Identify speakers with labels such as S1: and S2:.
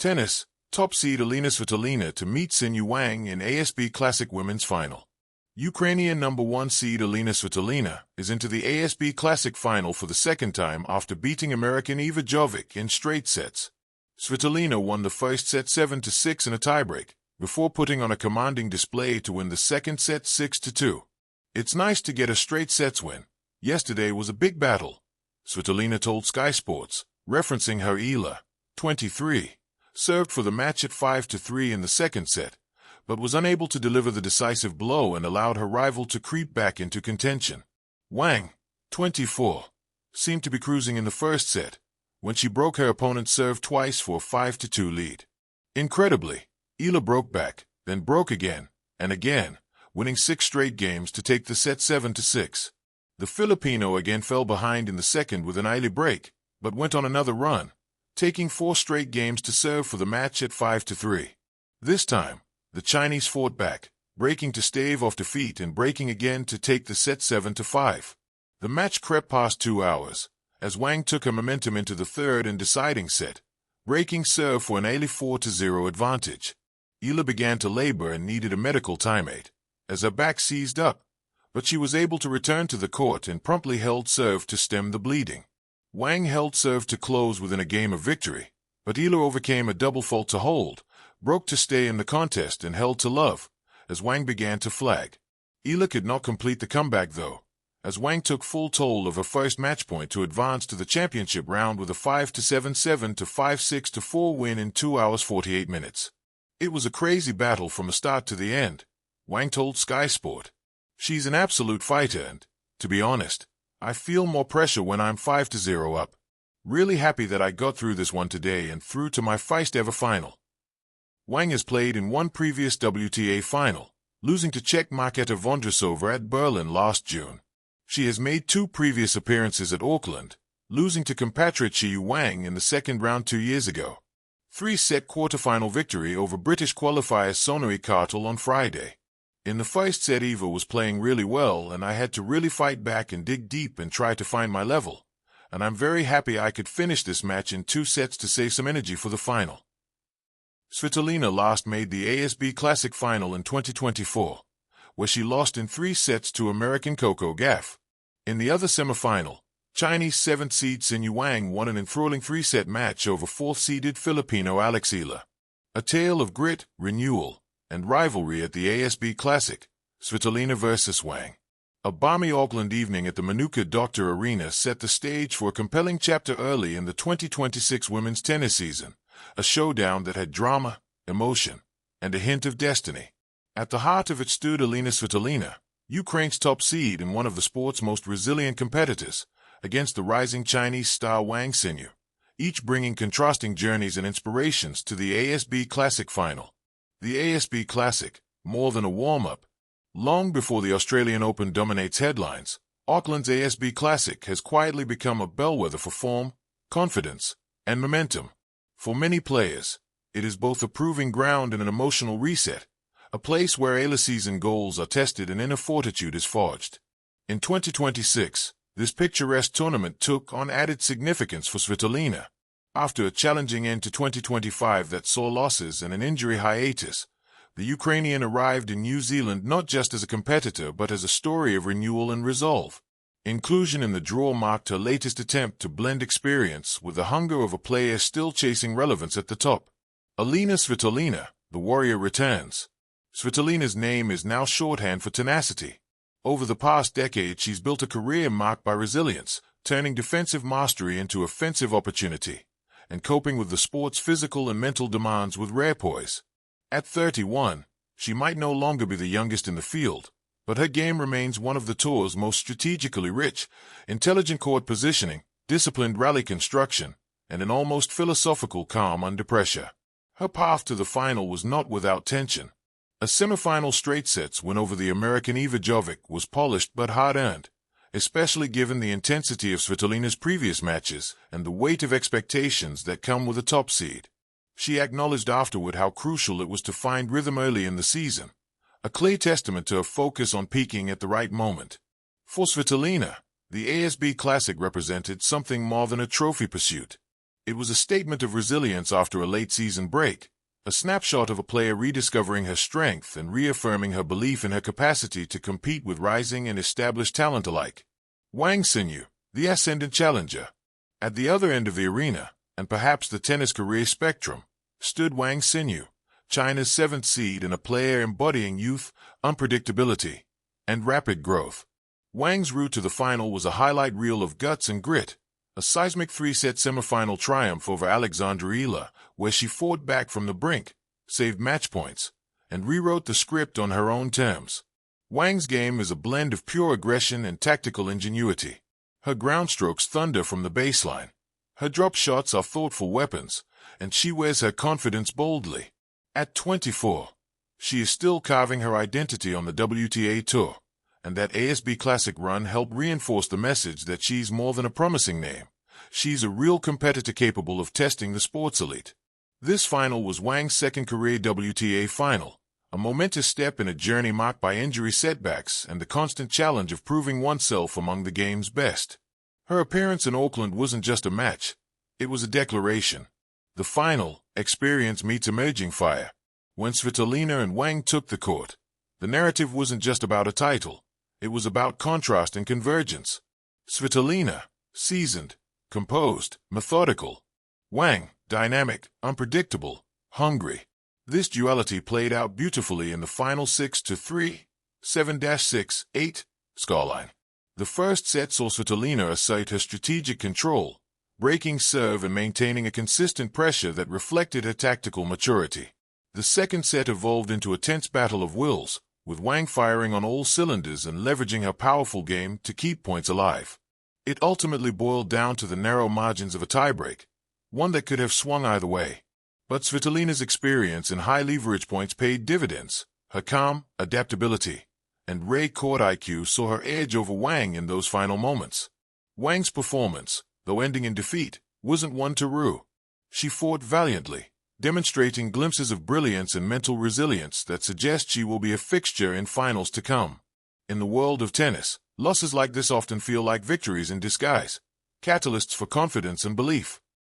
S1: Tennis, top seed Elina Svitolina to meet Xinyu Wang in ASB Classic Women's Final. Ukrainian number 1 seed Elina Svitolina is into the ASB Classic Final for the second time after beating American Eva Jovic in straight sets. Svitolina won the first set 7-6 in a tiebreak, before putting on a commanding display to win the second set 6-2. It's nice to get a straight sets win. Yesterday was a big battle, Svitolina told Sky Sports, referencing how Elina, 23, served for the match at 5-3 in the second set, but was unable to deliver the decisive blow and allowed her rival to creep back into contention. Wang, 24, seemed to be cruising in the first set, when she broke her opponent's serve twice for a 5-2 lead. Incredibly, Elina broke back, then broke again, and again, winning 6 straight games to take the set 7-6. The Filipino again fell behind in the second with an early break, but went on another run, taking 4 straight games to serve for the match at 5-3. This time, the Chinese fought back, breaking to stave off defeat and breaking again to take the set 7-5. The match crept past 2 hours, as Wang took her momentum into the third and deciding set, breaking serve for an early 4-0 advantage. Elina began to labor and needed a medical timeout, as her back seized up, but she was able to return to the court and promptly held serve to stem the bleeding. Wang held serve to close within a game of victory, but Elina overcame a double fault to hold, broke to stay in the contest and held to love, as Wang began to flag. Elina could not complete the comeback though, as Wang took full toll of her first match point to advance to the championship round with a 5-7, 7-5, 6-4 win in 2 hours 48 minutes. It was a crazy battle from the start to the end, Wang told Sky Sport. She's an absolute fighter and, to be honest, I feel more pressure when I'm 5-0 up. Really happy that I got through this one today and through to my first ever final. Wang has played in one previous WTA final, losing to Czech Markéta Vondrousova at Berlin last June. She has made 2 previous appearances at Auckland, losing to compatriot Xinyu Wang in the second round 2 years ago. 3-set quarterfinal victory over British qualifier Sonoi Kartal on Friday. In the first set Eva was playing really well and I had to really fight back and dig deep and try to find my level, and I'm very happy I could finish this match in 2 sets to save some energy for the final. Svitolina last made the ASB Classic Final in 2024, where she lost in 3 sets to American Coco Gauff. In the other semifinal, Chinese 7th seed Xinyu Wang won an enthralling 3-set match over 4th-seeded Filipino Elina. A tale of grit, renewal, and rivalry at the ASB Classic, Svitolina vs. Wang. A balmy Auckland evening at the Manuka Doctor Arena set the stage for a compelling chapter early in the 2026 women's tennis season, a showdown that had drama, emotion, and a hint of destiny. At the heart of it stood Elina Svitolina, Ukraine's top seed and one of the sport's most resilient competitors, against the rising Chinese star Wang Xinyu, each bringing contrasting journeys and inspirations to the ASB Classic Final. The ASB Classic, more than a warm-up. Long before the Australian Open dominates headlines, Auckland's ASB Classic has quietly become a bellwether for form, confidence, and momentum. For many players, it is both a proving ground and an emotional reset, a place where early season goals are tested and inner fortitude is forged. In 2026, this picturesque tournament took on added significance for Svitolina. After a challenging end to 2025 that saw losses and an injury hiatus, the Ukrainian arrived in New Zealand not just as a competitor but as a story of renewal and resolve. Inclusion in the draw marked her latest attempt to blend experience with the hunger of a player still chasing relevance at the top. Elina Svitolina, the warrior, returns. Svitolina's name is now shorthand for tenacity. Over the past decade, she's built a career marked by resilience, turning defensive mastery into offensive opportunity, and coping with the sport's physical and mental demands with rare poise. At 31, she might no longer be the youngest in the field, but her game remains one of the tour's most strategically rich, intelligent court positioning, disciplined rally construction, and an almost philosophical calm under pressure. Her path to the final was not without tension. A semifinal straight sets win over the American Eva Jovic was polished but hard-earned, especially given the intensity of Svitolina's previous matches and the weight of expectations that come with a top seed. She acknowledged afterward how crucial it was to find rhythm early in the season, a clear testament to her focus on peaking at the right moment. For Svitolina, the ASB Classic represented something more than a trophy pursuit. It was a statement of resilience after a late-season break, a snapshot of a player rediscovering her strength and reaffirming her belief in her capacity to compete with rising and established talent alike. Wang Xinyu, the ascendant challenger. At the other end of the arena, and perhaps the tennis career spectrum, stood Wang Xinyu, China's 7th seed and a player embodying youth, unpredictability, and rapid growth. Wang's route to the final was a highlight reel of guts and grit, a seismic 3-set semifinal triumph over Alexandra Ila, where she fought back from the brink, saved match points, and rewrote the script on her own terms. Wang's game is a blend of pure aggression and tactical ingenuity. Her ground strokes thunder from the baseline. Her drop shots are thoughtful weapons, and she wears her confidence boldly. At 24, she is still carving her identity on the WTA Tour, and that ASB Classic run helped reinforce the message that she's more than a promising name. She's a real competitor capable of testing the sports elite. This final was Wang's second career WTA final, a momentous step in a journey marked by injury setbacks and the constant challenge of proving oneself among the game's best. Her appearance in Auckland wasn't just a match, it was a declaration. The final experience meets emerging fire. When Svitolina and Wang took the court, the narrative wasn't just about a title, it was about contrast and convergence. Svitolina, seasoned, composed, methodical. Wang, dynamic, unpredictable, hungry. This duality played out beautifully in the final 6-3, 7-6, 8 scoreline. The first set saw Svitolina assert her strategic control, breaking serve and maintaining a consistent pressure that reflected her tactical maturity. The second set evolved into a tense battle of wills, with Wang firing on all cylinders and leveraging her powerful game to keep points alive. It ultimately boiled down to the narrow margins of a tiebreak, one that could have swung either way. But Svitolina's experience and high leverage points paid dividends. Her calm, adaptability, and rare court IQ saw her edge over Wang in those final moments. Wang's performance, though ending in defeat, wasn't one to rue. She fought valiantly, demonstrating glimpses of brilliance and mental resilience that suggest she will be a fixture in finals to come. In the world of tennis, losses like this often feel like victories in disguise, catalysts for confidence and belief.